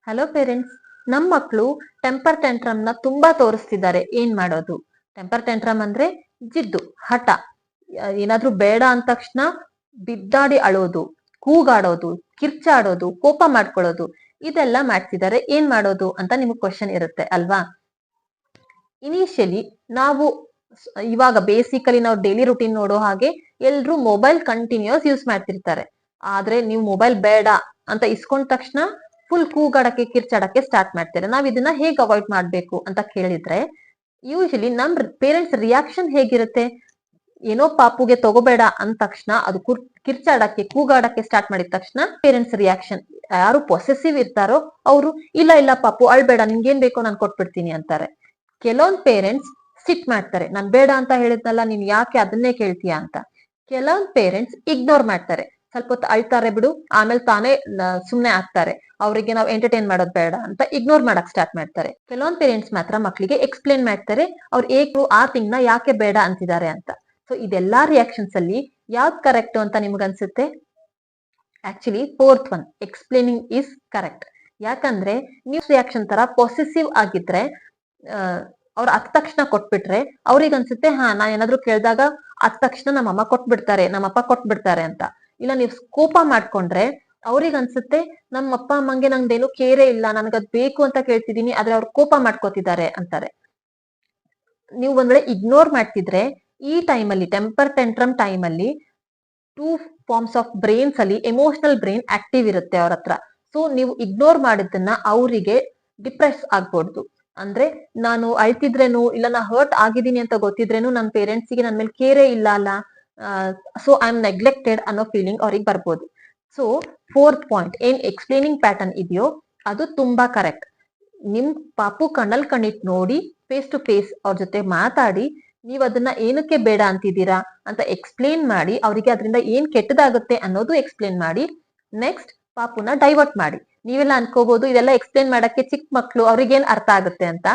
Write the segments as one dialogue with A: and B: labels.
A: Hello parents, ನಮ್ಮ ಮಕ್ಕಳು temper ಟ್ಯಾಂಟ್ರಮ್ ನ ತುಂಬಾ ತೋರಿಸ್ತಿದ್ದಾರೆ. ಏನ್ ಮಾಡೋದು? ಟೆಂಪರ್ ಟ್ಯಾಂಟ್ರಮ್ ಅಂದ್ರೆ ಜಿದ್ದು, ಹಠ. ಏನಾದ್ರೂ ಬೇಡ ಅಂದ ತಕ್ಷಣ ಬಿದ್ದಾಡಿ ಅಳೋದು, ಕೂಗಾಡೋದು, ಕಿರ್ಚಾಡೋದು, ಕೋಪ ಮಾಡ್ಕೊಳ್ಳೋದು, ಇದೆಲ್ಲ ಮಾಡ್ತಿದ್ದಾರೆ. ಏನ್ ಮಾಡೋದು ಅಂತ ನಿಮ್ಗೆ ಕ್ವಶನ್ ಇರುತ್ತೆ ಅಲ್ವಾ? ಇನಿಷಿಯಲಿ ನಾವು ಇವಾಗ ಬೇಸಿಕಲಿ ನಾವು ಡೈಲಿ ರುಟೀನ್ ನೋಡೋ ಹಾಗೆ ಎಲ್ರು ಮೊಬೈಲ್ ಕಂಟಿನ್ಯೂಸ್ ಯೂಸ್ ಮಾಡ್ತಿರ್ತಾರೆ. ಆದ್ರೆ ನೀವು ಮೊಬೈಲ್ ಬೇಡ ಅಂತ ಇಸ್ಕೊಂಡ ತಕ್ಷಣ ಫುಲ್ ಕೂಗಾಡಕ್ಕೆ, ಕಿರ್ಚಾಡಕ್ಕೆ ಸ್ಟಾರ್ಟ್ ಮಾಡ್ತಾರೆ. ನಾವ್ ಇದನ್ನ ಹೇಗ್ ಅವಾಯ್ಡ್ ಮಾಡ್ಬೇಕು ಅಂತ ಕೇಳಿದ್ರೆ, ಯೂಶಲಿ ನಮ್ ಪೇರೆಂಟ್ಸ್ ರಿಯಾಕ್ಷನ್ ಹೇಗಿರುತ್ತೆ? ಏನೋ ಪಾಪುಗೆ ತಗೋಬೇಡ ಅಂದ ತಕ್ಷಣ ಅದು ಕಿರ್ಚಾಡಕ್ಕೆ, ಕೂಗಾಡಕ್ಕೆ ಸ್ಟಾರ್ಟ್ ಮಾಡಿದ ತಕ್ಷಣ ಪೇರೆಂಟ್ಸ್ ರಿಯಾಕ್ಷನ್, ಯಾರು ಪೊಸೆಸಿವ್ ಇರ್ತಾರೋ ಅವರು ಇಲ್ಲ ಇಲ್ಲ ಪಾಪು ಅಳ್ಬೇಡ, ನಿನ್ಗೇನ್ ಬೇಕೋ ನಾನು ಕೊಟ್ಬಿಡ್ತೀನಿ ಅಂತಾರೆ. ಕೆಲವೊಂದ್ ಪೇರೆಂಟ್ಸ್ ಸಿಟ್ ಮಾಡ್ತಾರೆ, ನಾನ್ ಬೇಡ ಅಂತ ಹೇಳಿದ್ನಲ್ಲ, ನೀನ್ ಯಾಕೆ ಅದನ್ನೇ ಕೇಳ್ತೀಯಾ ಅಂತ. ಕೆಲವೊಂದ್ ಪೇರೆಂಟ್ಸ್ ಇಗ್ನೋರ್ ಮಾಡ್ತಾರೆ, ಸ್ವಲ್ಪ ಹೊತ್ತು ಅಳ್ತಾರೆ ಬಿಡು, ಆಮೇಲೆ ತಾನೇ ಸುಮ್ನೆ ಆಗ್ತಾರೆ, ಅವರಿಗೆ ನಾವು ಎಂಟರ್ಟೈನ್ ಮಾಡೋದ್ ಬೇಡ ಅಂತ ಇಗ್ನೋರ್ ಮಾಡಕ್ ಸ್ಟಾರ್ಟ್ ಮಾಡ್ತಾರೆ. ಕೆಲವೊಂದ್ ಪೇರೆಂಟ್ಸ್ ಮಾತ್ರ ಮಕ್ಕಳಿಗೆ ಎಕ್ಸ್ಪ್ಲೇನ್ ಮಾಡ್ತಾರೆ, ಅವ್ರು ಏಕು ಆ ಥಿಂಗ್ ನ ಯಾಕೆ ಬೇಡ ಅಂತಿದ್ದಾರೆ ಅಂತ. ಸೊ ಇದೆಲ್ಲಾ ರಿಯಾಕ್ಷನ್ಸ್ ಅಲ್ಲಿ ಯಾವ್ದು ಕರೆಕ್ಟ್ ಅಂತ ನಿಮ್ಗೆ ಅನ್ಸುತ್ತೆ? Actually fourth one, explaining is correct. ಯಾಕಂದ್ರೆ ನೀವು ರಿಯಾಕ್ಷನ್ ತರ ಪೊಸೆಸಿವ್ ಆಗಿದ್ರೆ, ಅವ್ರ ಅತ್ ತಕ್ಷಣ ಕೊಟ್ಬಿಟ್ರೆ ಅವ್ರಿಗೆ ಅನ್ಸುತ್ತೆ, ಹಾ ನಾನ್ ಏನಾದ್ರು ಕೇಳಿದಾಗ ಅತ್ ತಕ್ಷಣ ನಮ್ಮಮ್ಮ ಕೊಟ್ಬಿಡ್ತಾರೆ, ನಮ್ಮಪ್ಪ ಕೊಟ್ಬಿಡ್ತಾರೆ ಅಂತ. ಇಲ್ಲ ನೀವು ಕೋಪ ಮಾಡ್ಕೊಂಡ್ರೆ ಅವ್ರಿಗೆ ಅನ್ಸುತ್ತೆ, ನಮ್ಮ ಅಪ್ಪ ಅಮ್ಮಂಗೆ ನಂದೇನು ಕೇರೆ ಇಲ್ಲ, ನನ್ಗದ್ ಬೇಕು ಅಂತ ಕೇಳ್ತಿದೀನಿ, ಆದ್ರೆ ಅವ್ರು ಕೋಪ ಮಾಡ್ಕೋತಿದ್ದಾರೆ ಅಂತಾರೆ. ನೀವು ಒಂದ್ ವೇಳೆ ಇಗ್ನೋರ್ ಮಾಡ್ತಿದ್ರೆ ಈ ಟೈಮಲ್ಲಿ, ಟೆಂಪರ್ ಟೆಂಟ್ರಮ್ ಟೈಮಲ್ಲಿ, 2 ಫಾರ್ಮ್ಸ್ ಆಫ್ ಬ್ರೈನ್ಸ್ ಅಲ್ಲಿ ಎಮೋಷನಲ್ ಬ್ರೈನ್ ಆಕ್ಟಿವ್ ಇರುತ್ತೆ ಅವ್ರ ಹತ್ರ. ಸೊ ನೀವು ಇಗ್ನೋರ್ ಮಾಡಿದ್ದನ್ನ ಅವರಿಗೆ ಡಿಪ್ರೆಸ್ ಆಗ್ಬೋದು. ಅಂದ್ರೆ ನಾನು ಅಳ್ತಿದ್ರೇನು, ಇಲ್ಲ ನಾ ಹರ್ಟ್ ಆಗಿದ್ದೀನಿ ಅಂತ ಗೊತ್ತಿದ್ರೇನು ನನ್ನ ಪೇರೆಂಟ್ಸ್ಗೆ ನನ್ ಮೇಲೆ ಕೇರೆ ಇಲ್ಲ ಅಲ್ಲ, ಸೊ ಐ ಆಮ್ ನೆಗ್ಲೆಕ್ಟೆಡ್ ಅನ್ನೋ ಫೀಲಿಂಗ್ ಅವ್ರಿಗೆ ಬರ್ಬೋದು. ಸೊ ಫೋರ್ತ್ ಪಾಯಿಂಟ್, ಏನ್ ಎಕ್ಸ್ಪ್ಲೇನಿಂಗ್ ಪ್ಯಾಟರ್ನ್ ಇದೆಯೋ ಅದು ತುಂಬಾ ಕರೆಕ್ಟ್. ನಿಮ್ ಪಾಪು ಕಣ್ಣಲ್ ಕಣ್ಣಿಟ್ ನೋಡಿ, ಫೇಸ್ ಟು ಫೇಸ್ ಅವ್ರ ಜೊತೆ ಮಾತಾಡಿ, ನೀವ್ ಅದನ್ನ ಏನಕ್ಕೆ ಬೇಡ ಅಂತಿದ್ದೀರಾ ಅಂತ ಎಕ್ಸ್ಪ್ಲೇನ್ ಮಾಡಿ, ಅವರಿಗೆ ಅದರಿಂದ ಏನ್ ಕೆಟ್ಟದಾಗುತ್ತೆ ಅನ್ನೋದು ಎಕ್ಸ್ಪ್ಲೇನ್ ಮಾಡಿ, ನೆಕ್ಸ್ಟ್ ಪಾಪುನ ಡೈವರ್ಟ್ ಮಾಡಿ. ನೀವೆಲ್ಲ ಅನ್ಕೋಬಹುದು ಇದೆಲ್ಲ ಎಕ್ಸ್ಪ್ಲೇನ್ ಮಾಡಕ್ಕೆ ಚಿಕ್ಕ ಮಕ್ಳು, ಅವ್ರಿಗೇನ್ ಅರ್ಥ ಆಗುತ್ತೆ ಅಂತ.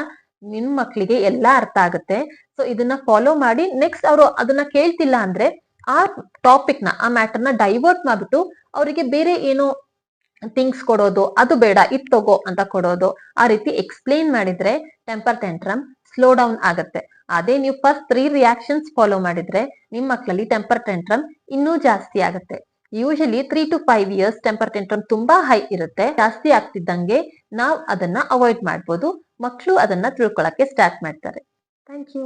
A: ನಿಮ್ ಮಕ್ಳಿಗೆ ಎಲ್ಲಾ ಅರ್ಥ ಆಗುತ್ತೆ. ಸೊ ಇದನ್ನ ಫಾಲೋ ಮಾಡಿ, ನೆಕ್ಸ್ಟ್ ಅವರು ಅದನ್ನ ಕೇಳ್ತಿಲ್ಲ ಅಂದ್ರೆ ಆ ಟಾಪಿಕ್ ನ, ಆ ಮ್ಯಾಟರ್ ನ ಡೈವರ್ಟ್ ಮಾಡ್ಬಿಟ್ಟು ಅವರಿಗೆ ಬೇರೆ ಏನೋ ಥಿಂಗ್ಸ್ ಕೊಡೋದು, ಅದು ಬೇಡ ಇದ್ ತಗೋ ಅಂತ ಕೊಡೋದು, ಆ ರೀತಿ ಎಕ್ಸ್ಪ್ಲೇನ್ ಮಾಡಿದ್ರೆ ಟೆಂಪರ್ ಟ್ಯಾಂಟ್ರಮ್ ಸ್ಲೋ ಡೌನ್ ಆಗುತ್ತೆ. ಅದೇ ನೀವು ಫಸ್ಟ್ 3 ರಿಯಾಕ್ಷನ್ಸ್ ಫಾಲೋ ಮಾಡಿದ್ರೆ ನಿಮ್ ಮಕ್ಕಳಲ್ಲಿ ಟೆಂಪರ್ ಟ್ಯಾಂಟ್ರಮ್ ಇನ್ನೂ ಜಾಸ್ತಿ ಆಗುತ್ತೆ. ಯೂಶಲಿ 3 to 5 years ಟೆಂಪರ್ ಟ್ಯಾಂಟ್ರಮ್ ತುಂಬಾ ಹೈ ಇರುತ್ತೆ. ಜಾಸ್ತಿ ಆಗ್ತಿದ್ದಂಗೆ ನಾವ್ ಅದನ್ನ ಅವಾಯ್ಡ್ ಮಾಡ್ಬೋದು. ಮಕ್ಕಳು ಅದನ್ನ ತಿಳ್ಕೊಳಕ್ಕೆ ಸ್ಟಾರ್ಟ್ ಮಾಡ್ತಾರೆ. Thank you.